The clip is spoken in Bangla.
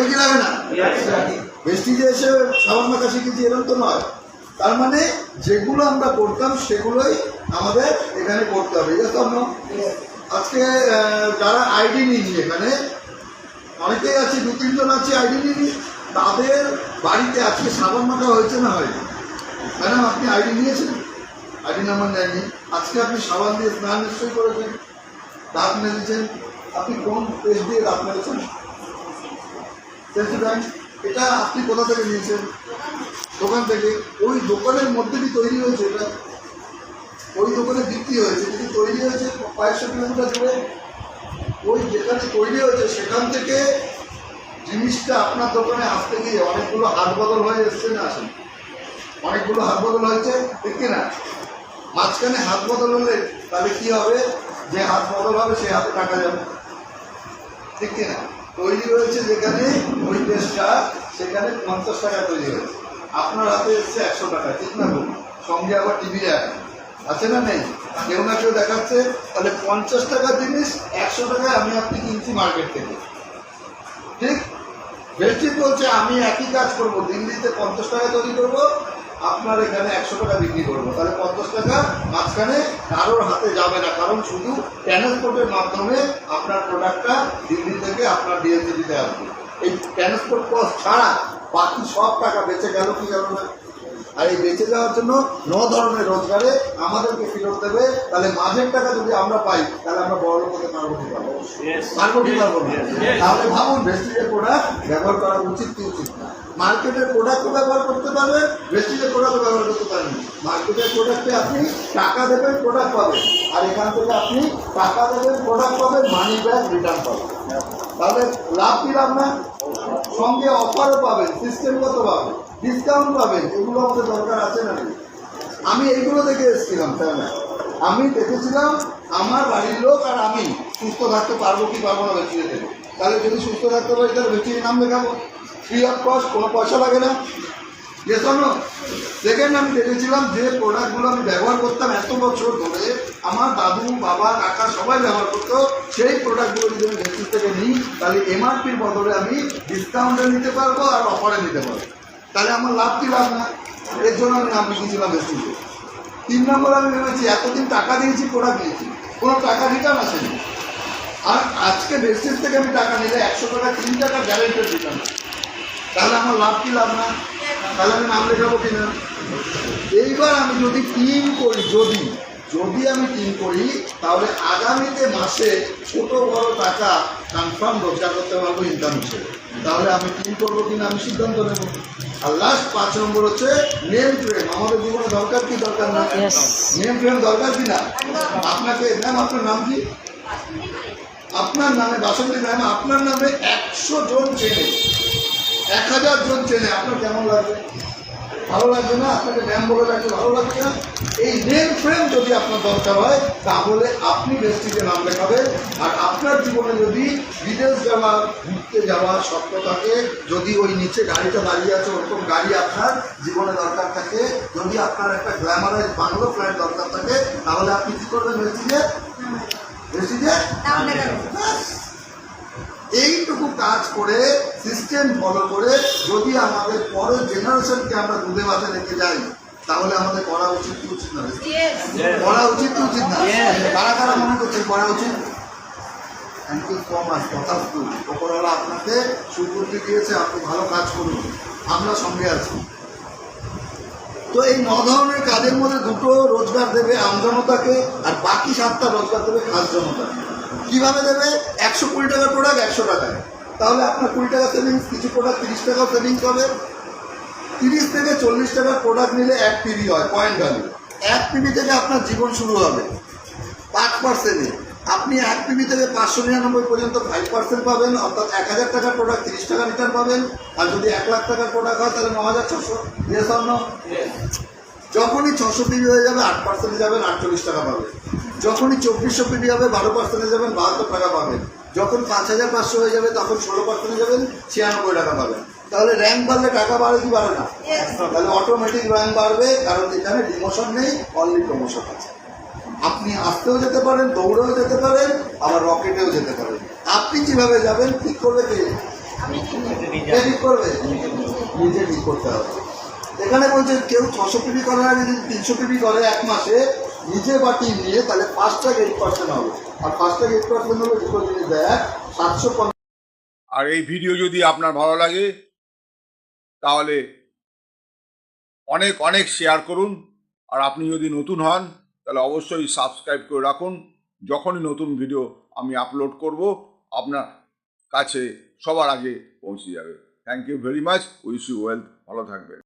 লাগে কি লাগে না? ভেস্টিজে এসে সাবান মাখা শিখেছি এরকম তো নয়। তার মানে যেগুলো আমরা করতাম সেগুলোই আমাদের এখানে করতে হবে। আজকে যারা আইডি নিয়েছি, এখানে অনেকেই আছে, 2-3 জন আছে আইডি নিয়ে, তাদের বাড়িতে আজকে সাবান মাখা হয়েছে না হয়নি? ম্যাডাম আপনি আইডি নিয়েছেন, আইডি নাম্বার নেননি, আজকে আপনি সাবান দিয়ে স্নান নিশ্চয়ই করেছেন, দাঁত মেরেছেন, আপনি কোন পেস্ট দিয়ে দাঁত মেরেছেন? এটা আপনি কোথা থেকে নিয়েছেন? দোকান থেকে। ওই দোকানের মধ্যে কি তৈরি হয়েছে? এটা ওই দোকানে বিক্রি হয়েছে, যদি তৈরি হয়েছে কয়েকশো কিলোমিটার দূরে, ওই যেখানে তৈরি হয়েছে সেখান থেকে জিনিসটা আপনার দোকানে আসতে গিয়ে অনেকগুলো হাত বদল হয়ে এসছে না? আসেন, অনেকগুলো হাত বদল হয়েছে, ঠিক কিনা? মাঝখানে হাত বদল হলে তাহলে কি হবে? যে হাত বদল হবে সে হাতে টাকা যাবে, ঠিক কিনা? তৈরি হয়েছে যেখানে ওই পেস্টটা, সেখানে 50 টাকা তৈরি হয়েছে, আপনার হাতে এসছে 100 টাকা, ঠিক না? সঙ্গে আবার টিভি আছে না নেই? কেউ না কেউ দেখাচ্ছে, তাহলে 50 টাকার জিনিস 100 টাকায় আমি আপনি কিনছি মার্কেট থেকে, ঠিক? ভেস্টিজ বলছে আমি একই কাজ করব, দিল্লিতে 50 টাকা তৈরি করবো, আপনার এখানে 100 টাকা বিক্রি করবো, তাহলে 50 টাকা মাঝখানে কারোর হাতে যাবে না, কারণ শুধু ট্রান্সপোর্টের মাধ্যমে আপনার প্রোডাক্টটা দিল্লি থেকে আপনার ডিএনসিটিতে আসবে। এই ট্রান্সপোর্ট কস্ট ছাড়া বাকি সব টাকা বেঁচে গেল কি গেল না? আর এই বেঁচে যাওয়ার জন্য 9 ধরনের রোজগারে আমাদেরকে ফেরত দেবে। তাহলে মাঝের টাকা যদি আমরা পাই, তাহলে আমরা বড় লোক হতে পারবো কি পারবো? পারবো কি পারবো না? তাহলে ভাবুন, ভেস্টিজের প্রোডাক্ট ব্যবহার করা উচিত কি উচিত না? মার্কেটের প্রোডাক্টও ব্যবহার করতে পারবেন, ভেস্টিজের প্রোডাক্টও ব্যবহার করতে পারবেন। মার্কেটের প্রোডাক্টে আপনি টাকা দেবেন, প্রোডাক্ট পাবেন, আর এখান থেকে আপনি টাকা দেবেন, প্রোডাক্ট পাবেন, মানি ব্যাক রিটার্ন পাবেন। তাহলে লাভ কি লাভ না? সঙ্গে অফারও পাবেন, সিস্টেমগত পাবেন, ডিসকাউন্ট পাবেন। এগুলো আমাদের দরকার আছে না? আমি এইগুলো দেখে এসেছিলাম, তাই না? আমি দেখেছিলাম আমার বাড়ির লোক আর আমি সুস্থ থাকতে পারবো কি পারবো না ভেস্টিজে থেকে। তাহলে যদি সুস্থ থাকতে পারি তাহলে ভেস্টিজে নাম লেখাবো, ফ্রি অফ কস্ট, কোনো পয়সা লাগে না। সেকেন্ড, আমি দেখেছিলাম যে প্রোডাক্টগুলো আমি ব্যবহার করতাম এত বছর ধরে, আমার দাদু, বাবা, কাকা সবাই ব্যবহার করতো, সেই প্রোডাক্টগুলো যদি আমি ভেস্টিজ থেকে নিই, তাহলে এমআরপির বদলে আমি ডিসকাউন্টে নিতে পারবো আর অফারে নিতে পারবো। তাহলে আমার লাভ কি লাভ না? এর জন্য আমি নাম লিখেছিলাম ভেস্টিজে। 3 নম্বর, আমি ভেবেছি এতদিন টাকা দিয়েছি, প্রোডাক্ট নিয়েছি, কোনো টাকা রিটার্ন আসেনি। আর আজকে ভেস্টিজ থেকে আমি টাকা নিলে 100 টাকা 3 টাকা গ্যারেন্টেড রিটার্ন। তাহলে আমার লাভ কি লাভ না? তাহলে আমি নাম লেখাবো কিনা? এইবার আমি যদি টিম করি, যদি আমি টিম করি, তাহলে আগামীতে মাসে ছোট বড় টাকা কনফার্ম রোজগার করতে পারবো ইনকাম হিসেবে। তাহলে আমি টিম করবো কিনা আমি সিদ্ধান্ত নেব। আর লাস্ট 5 নম্বর হচ্ছে নেম ফ্রেম। আমাদের জীবনে দরকার কি দরকার না? নেম ফ্রেম দরকার কি না? আপনাকে ম্যাম, আপনার নাম কি? আপনার নামে বাসন্তী ম্যাম, আপনার নামে 100 জন চেনে, 1000 জন চেনে, আপনার কেমন লাগবে? ভালো লাগবে না? আপনাকে ম্যাম বলে রাখতে ভালো লাগবে না? এই নেম ফ্রেম যদি আপনার দরকার হয়, তাহলে আপনি ভেস্টিজে নাম লেখাবেন। আর আপনার জীবনে যদি বিদেশ যাওয়া, ঘুরতে যাওয়ার স্বপ্ন থাকে, যদি ওই নিচে গাড়িটা দাঁড়িয়ে আছে ওরকম গাড়ি আপনার জীবনে দরকার থাকে, যদি আপনার একটা গ্ল্যামারাইজ বাংলো ফ্ল্যাট দরকার থাকে, তাহলে আপনি কী করবেন? ভেস্টিজে এইটুকু কাজ করে, সিস্টেম ফলো করে যদি আমাদের পরের জেনারেশনকে আমরা দুধে ভাতে রেখে যাই, তাহলে আমাদের করা উচিত কি উচিত না? করা উচিত কি উচিত না? কারা কারা মনে করছেন করা উচিত? Thank you so much. তথাস্তু। ওপরওয়ালা আপনাকে সুবুদ্ধি দিয়েছে, আপনি ভালো কাজ করুন, আমরা সঙ্গে আছি। তো এই 9 ধরনের কাজের মধ্যে 2টো রোজগার দেবে আমজনতাকে, আর বাকি 7টা রোজগার দেবে খাস জনতাকে। কীভাবে দেবে? 120 টাকার প্রোডাক্ট 100 টাকায়, তাহলে আপনার 20 টাকা সেভিংস, কিছু প্রোডাক্ট 30 টাকাও সেভিংস হবে। 30 থেকে 40 টাকার প্রোডাক্ট নিলে 1 পিবি হয়, পয়েন্ট ভ্যালু। 1 পিবি থেকে আপনার জীবন শুরু হবে 5%-এ। আপনি 1 পিবি থেকে 599 পর্যন্ত 5% পাবেন, অর্থাৎ 1000 টাকার প্রোডাক্ট 30 টাকা রিটার্ন পাবেন। আর যদি 1 লাখ টাকার প্রোডাক্ট হয় তাহলে 9600। Yes or no? যখনই 600 পিবি হয়ে যাবে 8%-এ যাবেন, 48 টাকা পাবেন। যখনই 2400 পিবি হবে 12%-এ যাবেন, 72 টাকা পাবেন। যখন 5500 হয়ে যাবে তখন 16%-এ যাবেন, 96 টাকা পাবেন। তাহলে র্যাঙ্ক বাড়লে টাকা বাড়ে কি বাড়ে না? তাহলে অটোমেটিক র্যাঙ্ক বাড়বে, কারণ এখানে ডিমোশন নেই, অনলি প্রমোশন আছে। আপনি আসতেও যেতে পারেন, দৌড়েও যেতে পারেন, আবার রকেটেও যেতে পারেন। আপনি কিভাবে যাবেন ঠিক করবে কে? কে ঠিক করবে? নিজে ঠিক করতে হবে। এখানে বলছে কেউ 600 পিপি করার আগে যদি 300 পিপি করে এক মাসে নিজে বা টিম নিয়ে, তাহলে ফাস্ট্যাগ 8% হবে। আর ফাস্ট্যাগ 8% হলে দুটো জিনিস দেয়, 750। আর এই ভিডিও যদি আপনার ভালো লাগে তাহলে অনেক অনেক শেয়ার করুন। আর আপনি যদি নতুন হন তাহলে অবশ্যই সাবস্ক্রাইব করে রাখুন। যখনই নতুন ভিডিও আমি আপলোড করব আপনার কাছে সবার আগে পৌঁছে যাবে। Thank you very much. Wish you wealth. ভালো থাকবেন।